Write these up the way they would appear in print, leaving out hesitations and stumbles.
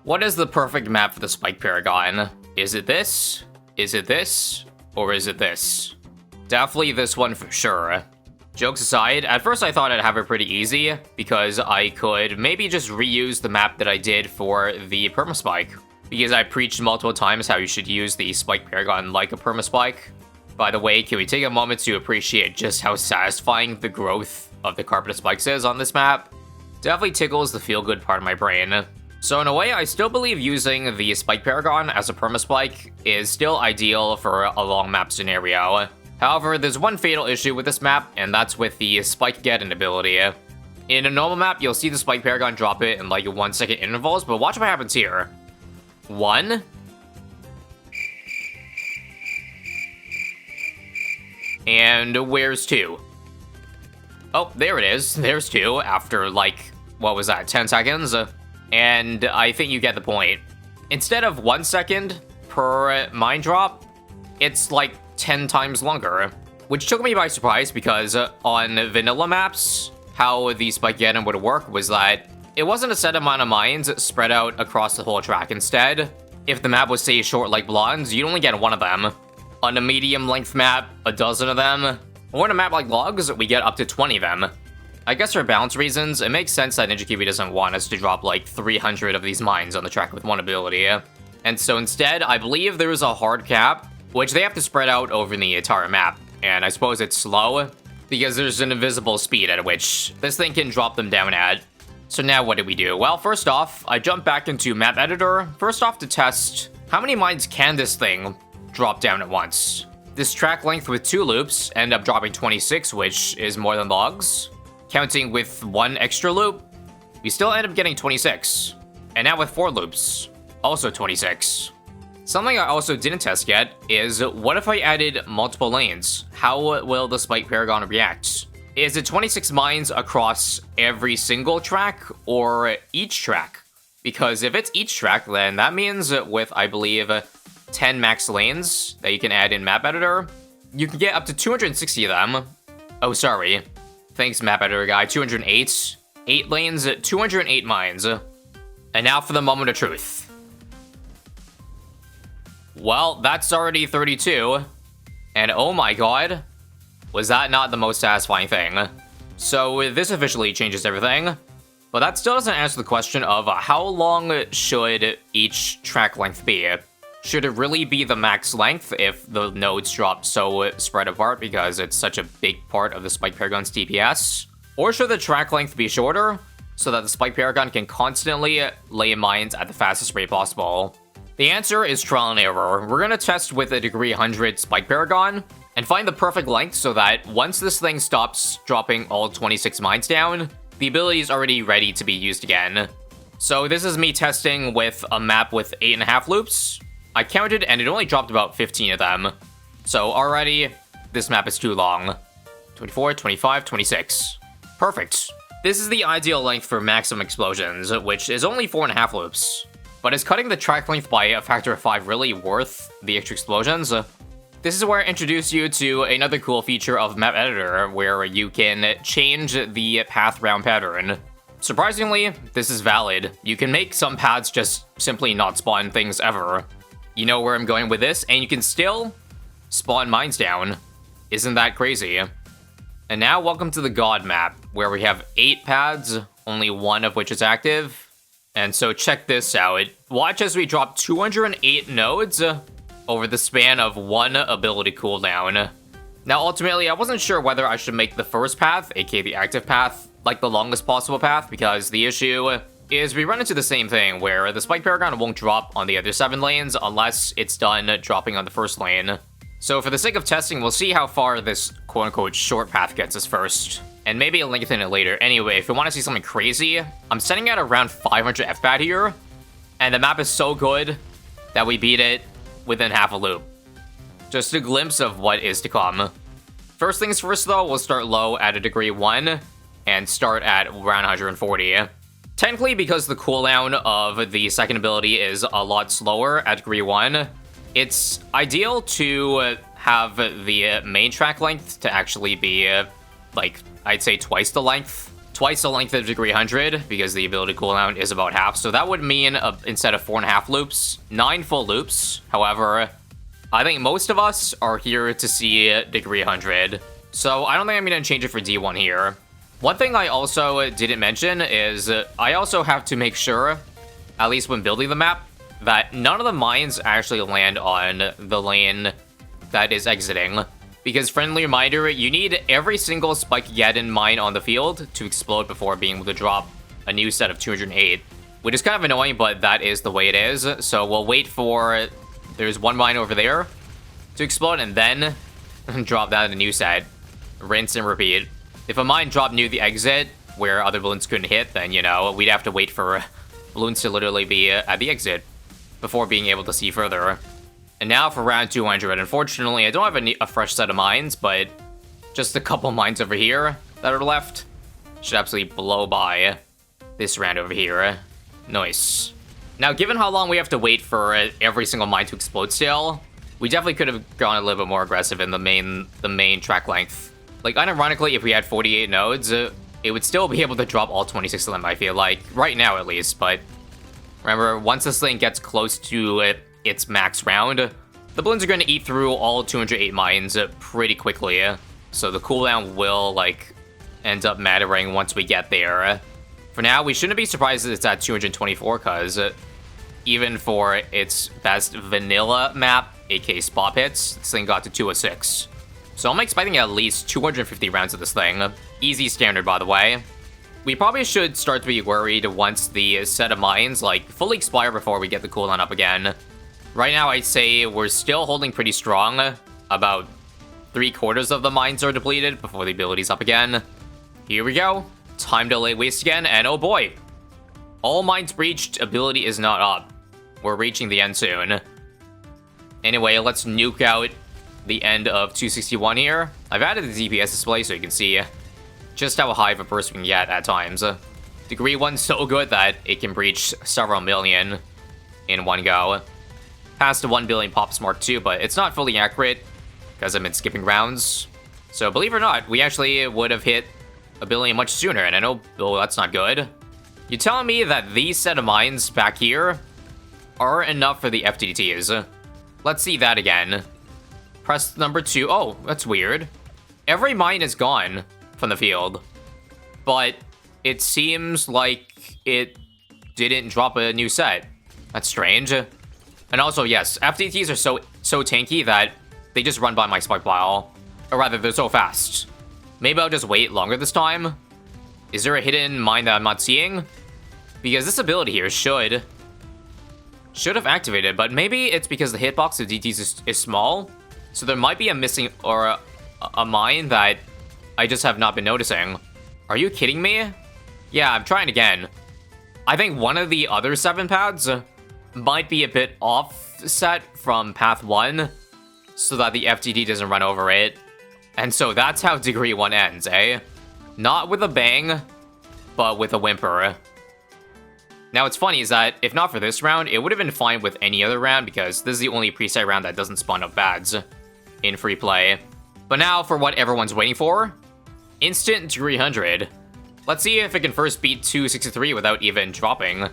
What is the perfect map for the Spike Paragon? Is it this? Is it this? Or is it this? Definitely this one for sure. Jokes aside, at first I thought I'd have it pretty easy, because I could maybe just reuse the map that I did for the Permaspike. Because I preached multiple times how you should use the Spike Paragon like a Permaspike. By the way, can we take a moment to appreciate just how satisfying the growth of the carpeted spikes is on this map? Definitely tickles the feel-good part of my brain. So in a way, I still believe using the Spike Paragon as a Permaspike is still ideal for a long map scenario. However, there's one fatal issue with this map, and that's with the Spike Get-In ability. In a normal map, you'll see the Spike Paragon drop it in like 1 second intervals, but watch what happens here. 1. And where's 2? Oh, there it is. There's 2 after like, what was that, 10 seconds? And I think you get the point. Instead of 1 second per mine drop, it's like 10 times longer, which took me by surprise because on vanilla maps, how the Spike Get-In would work was that it wasn't a set amount of mines spread out across the whole track. Instead, if the map was, say, short like Bloons, you'd only get 1 of them. On a medium length map, 12 of them. Or on a map like Logs, we get up to 20 of them. I guess for balance reasons, it makes sense that Ninja Kiwi doesn't want us to drop like 300 of these mines on the track with one ability. And so instead, I believe there is a hard cap, which they have to spread out over the entire map. And I suppose it's slow, because there's an invisible speed at which this thing can drop them down at. So now what do we do? Well, first off, I jump back into Map Editor, first off to test how many mines can this thing drop down at once. This track length with 2 loops end up dropping 26, which is more than Logs. Counting with 1 extra loop, we still end up getting 26. And now with 4 loops, also 26. Something I also didn't test yet is, what if I added multiple lanes? How will the Spike Paragon react? Is it 26 mines across every single track, or each track? Because if it's each track, then that means with, I believe, 10 max lanes that you can add in Map Editor, you can get up to 260 of them. Oh, sorry. Thanks, Map Editor guy. 208. 8 lanes, 208 mines. And now for the moment of truth. Well, that's already 32. And oh my god, was that not the most satisfying thing? So this officially changes everything. But that still doesn't answer the question of how long should each track length be? Should it really be the max length if the nodes drop so spread apart because it's such a big part of the Spike Paragon's DPS? Or should the track length be shorter so that the Spike Paragon can constantly lay mines at the fastest rate possible? The answer is trial and error. We're gonna test with a degree 100 Spike Paragon and find the perfect length so that once this thing stops dropping all 26 mines down, the ability is already ready to be used again. So this is me testing with a map with 8.5 loops. I counted and it only dropped about 15 of them. So already, this map is too long. 24, 25, 26. Perfect. This is the ideal length for maximum explosions, which is only 4.5 loops. But is cutting the track length by a factor of 5 really worth the extra explosions? This is where I introduce you to another cool feature of Map Editor, where you can change the path round pattern. Surprisingly, this is valid. You can make some paths just simply not spawn things ever. You know where I'm going with this, and you can still spawn mines down. Isn't that crazy? And now welcome to the God map, where we have 8 paths, only 1 of which is active. And so check this out. Watch as we drop 208 nodes over the span of 1 ability cooldown. Now ultimately, I wasn't sure whether I should make the first path, aka the active path, like the longest possible path, because the issue is we run into the same thing where the Spike Paragon won't drop on the other 7 lanes unless it's done dropping on the first lane. So for the sake of testing, we'll see how far this quote-unquote short path gets us first. And maybe I'll lengthen it later. Anyway, if you want to see something crazy, I'm setting at around 500 FPAT here, and the map is so good that we beat it within half a loop. Just a glimpse of what is to come. First things first though, we'll start low at a degree 1, and start at around 140. Technically, because the cooldown of the second ability is a lot slower at degree 1, it's ideal to have the main track length to actually be, like, I'd say twice the length twice the length of Degree 100, because the ability cooldown is about half. So that would mean, instead of 4.5 loops, 9 full loops. However, I think most of us are here to see Degree 100. So I don't think I'm going to change it for D1 here. One thing I also didn't mention is I also have to make sure, at least when building the map, that none of the mines actually land on the lane that is exiting. Because, friendly reminder, you need every single Spike-Geddon mine on the field to explode before being able to drop a new set of 208. Which is kind of annoying, but that is the way it is. So we'll wait for... There's one mine over there to explode, and then drop that in a new set. Rinse and repeat. If a mine dropped near the exit, where other balloons couldn't hit, then, you know, we'd have to wait for balloons to literally be at the exit before being able to see further. And now for round 200. Unfortunately, I don't have a fresh set of mines, but just a couple mines over here that are left should absolutely blow by this round over here. Nice. Now, given how long we have to wait for every single mine to explode still, we definitely could have gone a little bit more aggressive in the main track length. Like, unironically, if we had 48 nodes, it would still be able to drop all 26 of them, I feel like. Right now, at least, but remember, once this thing gets close to its max round, the balloons are going to eat through all 208 mines pretty quickly. So the cooldown will, like, end up mattering once we get there. For now, we shouldn't be surprised that it's at 224, because even for its best vanilla map, aka spot hits, this thing got to 206. So I'm expecting at least 250 rounds of this thing. Easy standard, by the way. We probably should start to be worried once the set of mines, like, fully expire before we get the cooldown up again. Right now, I'd say we're still holding pretty strong. About 3/4 of the mines are depleted before the ability's up again. Here we go. Time to lay waste again, and oh boy. All mines breached, ability is not up. We're reaching the end soon. Anyway, let's nuke out the end of 261 here. I've added the DPS display so you can see just how high of a burst we can get at times. Degree 1's so good that it can breach several million in one go. Past the 1 billion pops mark too, but it's not fully accurate because I've been skipping rounds. So believe it or not, we actually would have hit a billion much sooner, and I know, oh, that's not good. You're telling me that these set of mines back here are enough for the FTTs. Let's see that again. Press number 2. Oh, that's weird. Every mine is gone from the field, but it seems like it didn't drop a new set. That's strange. And also, yes, FTTs are so tanky that they just run by my spike pile. Or rather, they're so fast. Maybe I'll just wait longer this time. Is there a hidden mine that I'm not seeing? Because this ability here should have activated, but maybe it's because the hitbox of DTs is small. So there might be a missing, or a mine that I just have not been noticing. Are you kidding me? Yeah, I'm trying again. I think one of the other 7 paths might be a bit offset from path 1, so that the FTD doesn't run over it. And so that's how Degree 1 ends, eh? Not with a bang, but with a whimper. Now, what's funny is that, if not for this round, it would have been fine with any other round, because this is the only preset round that doesn't spawn up bads in free play. But now, for what everyone's waiting for, instant Degree 100. Let's see if it can first beat 263 without even dropping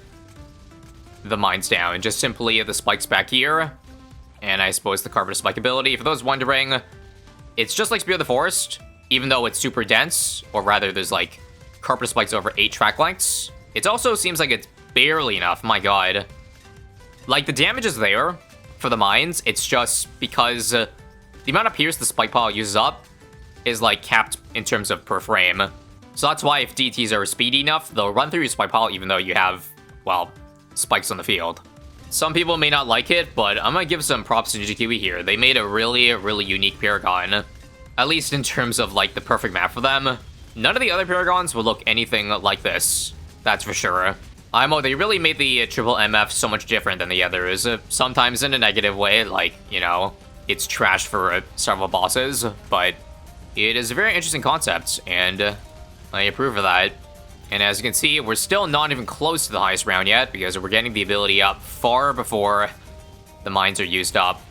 the mines down. Just simply the spikes back here, and I suppose the Carpet Spike ability. For those wondering, it's just like Spear of the Forest, even though it's super dense, or rather there's like Carpet Spikes over 8 track lengths. It also seems like it's barely enough, my god. Like, the damage is there for the mines, it's just because the amount of pierce the spike pile uses up is like capped in terms of per frame. So that's why if DTs are speedy enough, they'll run through your spike pile even though you have, well, spikes on the field. Some people may not like it, but I'm gonna give some props to GQE here. They made a really, really unique Paragon. At least in terms of, like, the perfect map for them. None of the other Paragons will look anything like this. That's for sure. IMO, they really made the triple MF so much different than the others. Sometimes in a negative way, like, you know, it's trash for several bosses, but it is a very interesting concept, and I approve of that. And as you can see, we're still not even close to the highest round yet, because we're getting the ability up far before the mines are used up.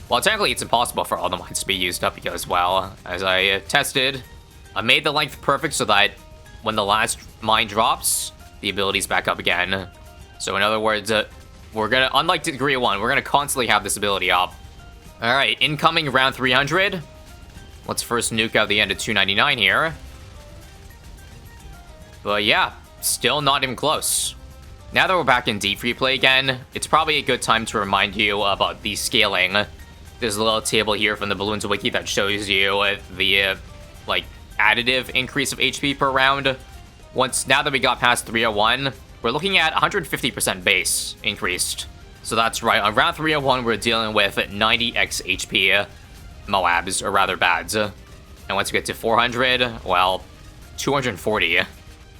Well, technically, it's impossible for all the mines to be used up, because, well, as I tested, I made the length perfect so that when the last mine drops, the ability's back up again. So in other words, we're gonna, unlike Degree 1, we're gonna constantly have this ability up. Alright, incoming round 300. Let's first nuke out the end of 299 here. But yeah, still not even close. Now that we're back in deep free play again, it's probably a good time to remind you about the scaling. There's a little table here from the Bloons wiki that shows you the, like, additive increase of HP per round. Now that we got past 301, we're looking at 150% base increased. So that's right, on round 301, we're dealing with 90x HP Moabs, or rather bads. And once we get to 400, well, 240.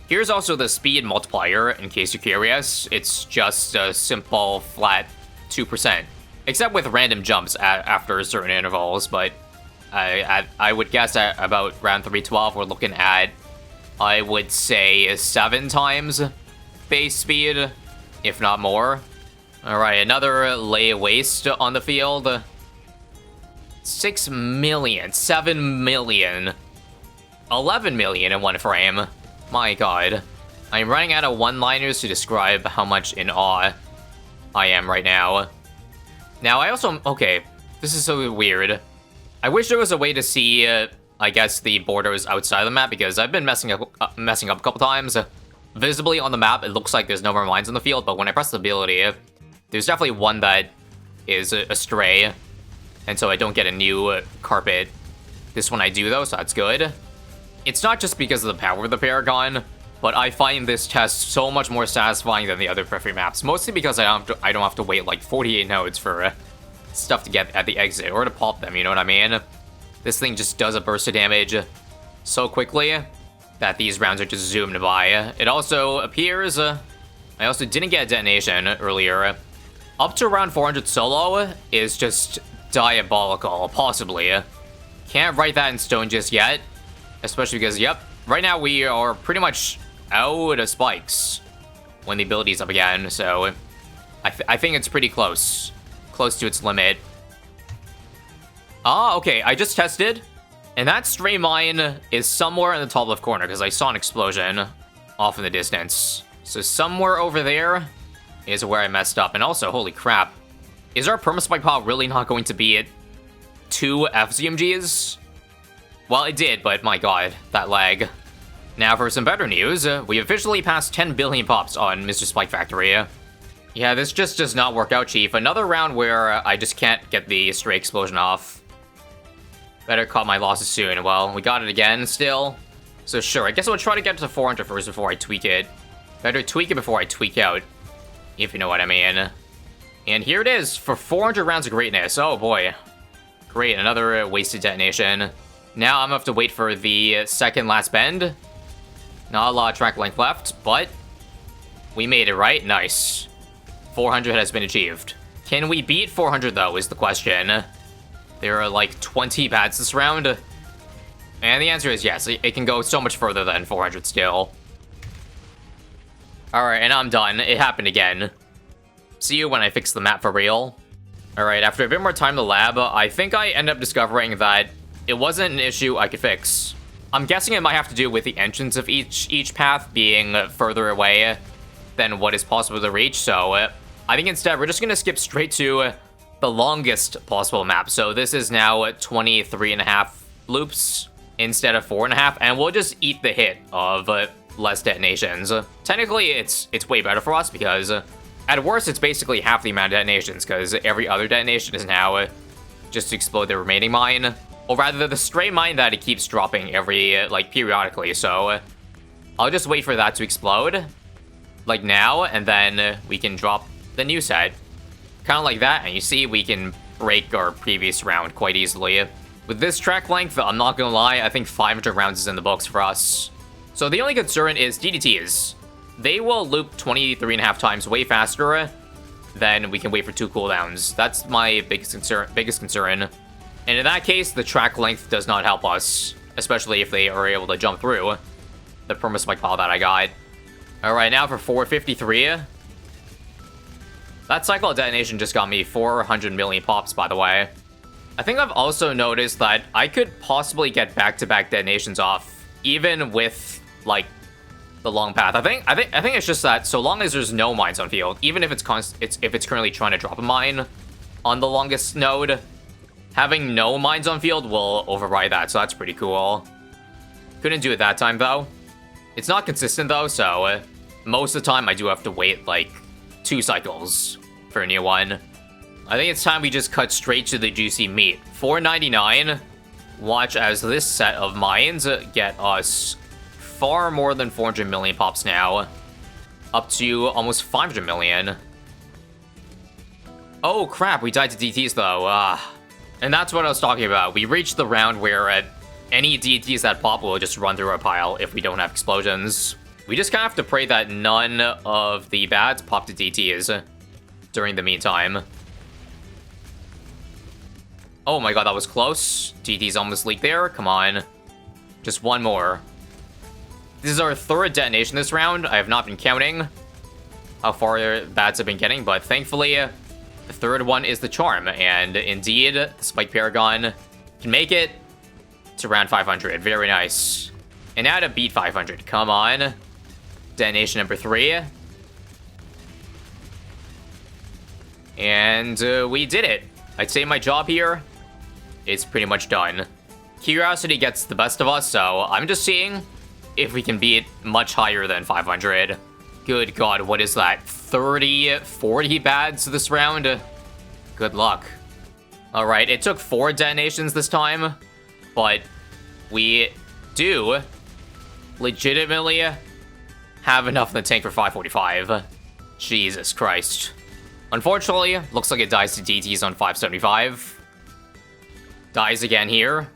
Here's also the speed multiplier, in case you're curious. It's just a simple, flat 2%. Except with random jumps after certain intervals, but I would guess at about round 312, we're looking at, I would say, 7 times base speed, if not more. Alright, another lay waste on the field. 6 million, 7 million, 11 million in one frame. My god. I'm running out of one-liners to describe how much in awe I am right now. Now, I also... Okay, this is so weird. I wish there was a way to see, I guess, the borders outside the map, because I've been messing up a couple times. Visibly on the map, it looks like there's no more mines on the field, but when I press the ability, there's definitely one that is astray, and so I don't get a new carpet. This one I do, though, so that's good. It's not just because of the power of the Paragon, but I find this test so much more satisfying than the other periphery maps, mostly because I don't have to wait like 48 nodes for stuff to get at the exit, or to pop them, you know what I mean? This thing just does a burst of damage so quickly that these rounds are just zoomed by. It also appears, I also didn't get a detonation earlier. Up to around 400 solo is just diabolical, possibly. Can't write that in stone just yet, especially because, yep, right now we are pretty much out of spikes when the ability's up again, so I think it's pretty close to its limit. Ah, okay, I just tested, and that stray mine is somewhere in the top left corner, because I saw an explosion off in the distance. So somewhere over there is where I messed up. And also, holy crap, is our perma-spike pile really not going to be at 2 FZMGs? Well, it did, but my god, that lag. Now for some better news, we officially passed 10 billion pops on Mr. Spike Factory. Yeah, this just does not work out, Chief. Another round where I just can't get the stray explosion off. Better cut my losses soon. Well, we got it again still. So sure, I guess I'll try to get to 400 first before I tweak it. Better tweak it before I tweak out, if you know what I mean. And here it is, for 400 rounds of greatness. Oh boy. Great, another wasted detonation. Now I'm gonna have to wait for the second last bend. Not a lot of track length left, but we made it, right? Nice. 400 has been achieved. Can we beat 400 though, is the question. There are like 20 pads this round. And the answer is yes, it can go so much further than 400 still. Alright, and I'm done. It happened again. See you when I fix the map for real. Alright, after a bit more time in the lab, I think I end up discovering that it wasn't an issue I could fix. I'm guessing it might have to do with the entrance of each path being further away than what is possible to reach, so I think instead we're just going to skip straight to the longest possible map. So this is now 23.5 loops instead of 4.5, and we'll just eat the hit of less detonations. Technically, it's way better for us because at worst, it's basically half the amount of detonations because every other detonation is now just to explode the remaining mine. Or rather, the stray mine that it keeps dropping every, like, periodically. So I'll just wait for that to explode, like now, and then we can drop the new set. Kind of like that, and you see we can break our previous round quite easily. With this track length, I'm not gonna lie, I think 500 rounds is in the books for us. So the only concern is DDTs. They will loop 23.5 times way faster than we can wait for 2 cooldowns. That's my biggest concern. And in that case, the track length does not help us, especially if they are able to jump through the perma-spike pile that I got. Alright, now for 453. That cycle of detonation just got me 400 million pops, by the way. I think I've also noticed that I could possibly get back-to-back detonations off, even with, like, the long path. I think it's just that so long as there's no mines on field, even if it's currently trying to drop a mine on the longest node, having no mines on field will override that, so that's pretty cool. Couldn't do it that time, though. It's not consistent, though, so most of the time I do have to wait, like, 2 cycles for a new one. I think it's time we just cut straight to the juicy meat. 499. Watch as this set of mines get us far more than 400 million pops now. Up to almost 500 million. Oh, crap, we died to DTs, though. And that's what I was talking about. We reached the round where any DTs that pop will just run through our pile if we don't have explosions. We just kind of have to pray that none of the bads pop to DTs during the meantime. Oh my god, that was close. DTs almost leaked there. Come on. Just one more. This is our 3rd detonation this round. I have not been counting how far bads have been getting, but thankfully, the 3rd one is the charm. And indeed, the Spike Paragon can make it to round 500. Very nice. And now to beat 500. Come on. Detonation number 3. And we did it. I'd say my job here is pretty much done. Curiosity gets the best of us, so I'm just seeing if we can beat much higher than 500. Good god, what is that? 30, 40 bads this round? Good luck. Alright, it took 4 detonations this time, but we do legitimately have enough in the tank for 545. Jesus Christ. Unfortunately, looks like it dies to DTs on 575. Dies again here.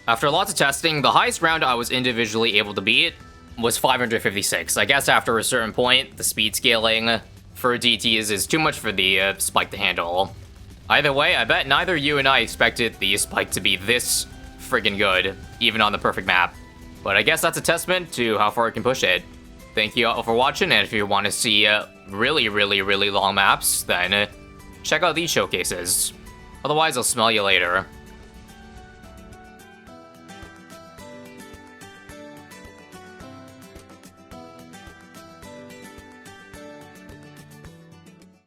After lots of testing, the highest round I was individually able to beat was 556. I guess after a certain point, the speed scaling for DTs is too much for the Spike to handle. Either way, I bet neither you and I expected the Spike to be this friggin' good, even on the perfect map. But I guess that's a testament to how far it can push it. Thank you all for watching, and if you want to see really long maps, then check out these showcases. Otherwise, I'll smell you later.